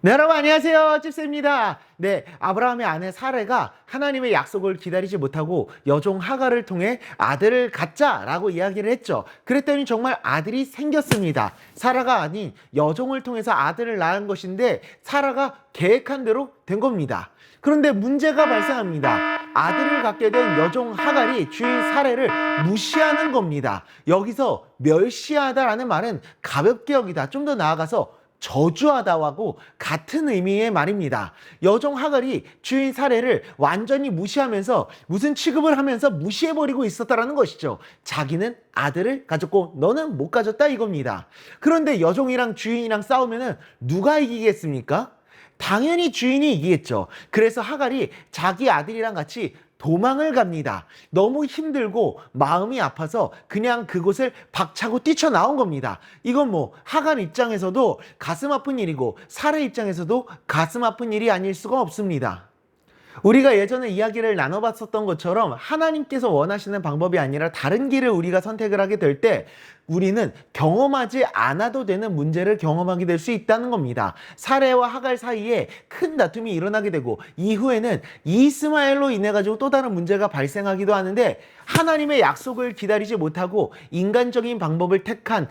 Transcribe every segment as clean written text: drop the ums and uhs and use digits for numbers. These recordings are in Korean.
네, 여러분 안녕하세요. 찝스입니다. 네, 아브라함의 아내 사레가 하나님의 약속을 기다리지 못하고 여종 하갈을 통해 아들을 갖자라고 이야기를 했죠. 그랬더니 정말 아들이 생겼습니다. 사라가 아닌 여종을 통해서 아들을 낳은 것인데 사라가 계획한 대로 된 겁니다. 그런데 문제가 발생합니다. 아들을 갖게 된 여종 하갈이 주인 사레를 무시하는 겁니다. 여기서 멸시하다라는 말은 가볍게 여기다, 좀 더 나아가서 저주하다하고 같은 의미의 말입니다. 여종 하갈이 주인 사레를 완전히 무시하면서 무슨 취급을 하면서 무시해버리고 있었다라는 것이죠. 자기는 아들을 가졌고 너는 못 가졌다 이겁니다. 그런데 여종이랑 주인이랑 싸우면은 누가 이기겠습니까? 당연히 주인이 이기겠죠. 그래서 하갈이 자기 아들이랑 같이 도망을 갑니다. 너무 힘들고 마음이 아파서 그냥 그곳을 박차고 뛰쳐나온 겁니다. 이건 뭐 하갈 입장에서도 가슴 아픈 일이고 사례 입장에서도 가슴 아픈 일이 아닐 수가 없습니다. 우리가 예전에 이야기를 나눠봤었던 것처럼 하나님께서 원하시는 방법이 아니라 다른 길을 우리가 선택을 하게 될 때 우리는 경험하지 않아도 되는 문제를 경험하게 될 수 있다는 겁니다. 사레와 하갈 사이에 큰 다툼이 일어나게 되고 이후에는 이스마엘로 인해 가지고 또 다른 문제가 발생하기도 하는데 하나님의 약속을 기다리지 못하고 인간적인 방법을 택한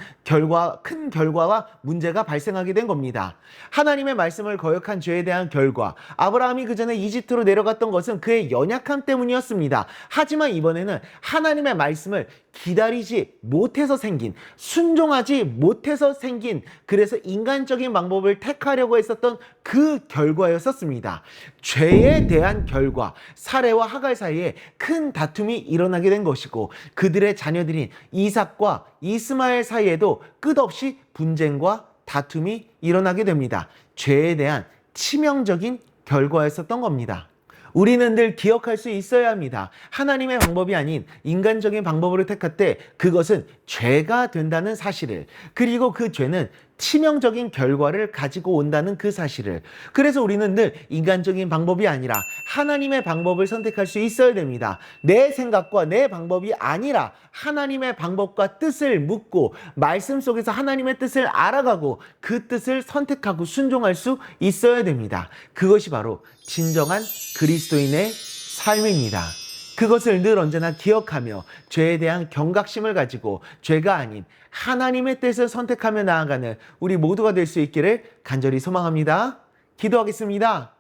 큰 결과와 문제가 발생하게 된 겁니다. 하나님의 말씀을 거역한 죄에 대한 결과, 아브라함이 그 전에 이집트로 내려갔던 것은 그의 연약함 때문이었습니다. 하지만 이번에는 하나님의 말씀을 기다리지 못해서 생긴, 순종하지 못해서 생긴, 그래서 인간적인 방법을 택하려고 했었던 그 결과였었습니다. 죄에 대한 결과, 사레와 하갈 사이에 큰 다툼이 일어나게 된 것이고 그들의 자녀들인 이삭과 이스마엘 사이에도 끝없이 분쟁과 다툼이 일어나게 됩니다. 죄에 대한 치명적인 결과였었던 겁니다. 우리는 늘 기억할 수 있어야 합니다. 하나님의 방법이 아닌 인간적인 방법으로 택할 때 그것은 죄가 된다는 사실을, 그리고 그 죄는 치명적인 결과를 가지고 온다는 그 사실을. 그래서 우리는 늘 인간적인 방법이 아니라 하나님의 방법을 선택할 수 있어야 됩니다. 내 생각과 내 방법이 아니라 하나님의 방법과 뜻을 묻고 말씀 속에서 하나님의 뜻을 알아가고 그 뜻을 선택하고 순종할 수 있어야 됩니다. 그것이 바로 진정한 그리스도인의 삶입니다. 그것을 늘 언제나 기억하며 죄에 대한 경각심을 가지고 죄가 아닌 하나님의 뜻을 선택하며 나아가는 우리 모두가 될 수 있기를 간절히 소망합니다. 기도하겠습니다.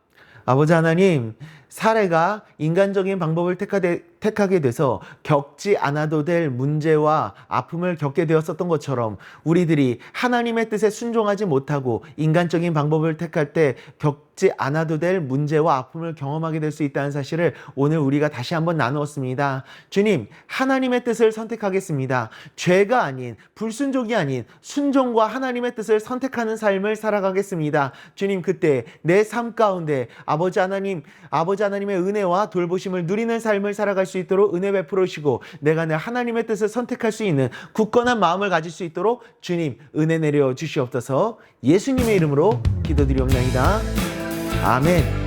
아버지 하나님, 사례가 인간적인 방법을 택하게 돼서 겪지 않아도 될 문제와 아픔을 겪게 되었었던 것처럼 우리들이 하나님의 뜻에 순종하지 못하고 인간적인 방법을 택할 때 겪지 않아도 될 문제와 아픔을 경험하게 될 수 있다는 사실을 오늘 우리가 다시 한번 나누었습니다. 주님, 하나님의 뜻을 선택하겠습니다. 죄가 아닌, 불순종이 아닌 순종과 하나님의 뜻을 선택하는 삶을 살아가겠습니다. 주님, 그때 내 삶 가운데 아버지 하나님의 은혜와 돌보심을 누리는 삶을 살아갈 수 있도록 은혜 베풀어 주시고 내가 늘 하나님의 뜻을 선택할 수 있는 굳건한 마음을 가질 수 있도록 주님 은혜 내려 주시옵소서. 예수님의 이름으로 기도드리옵나이다. 아멘.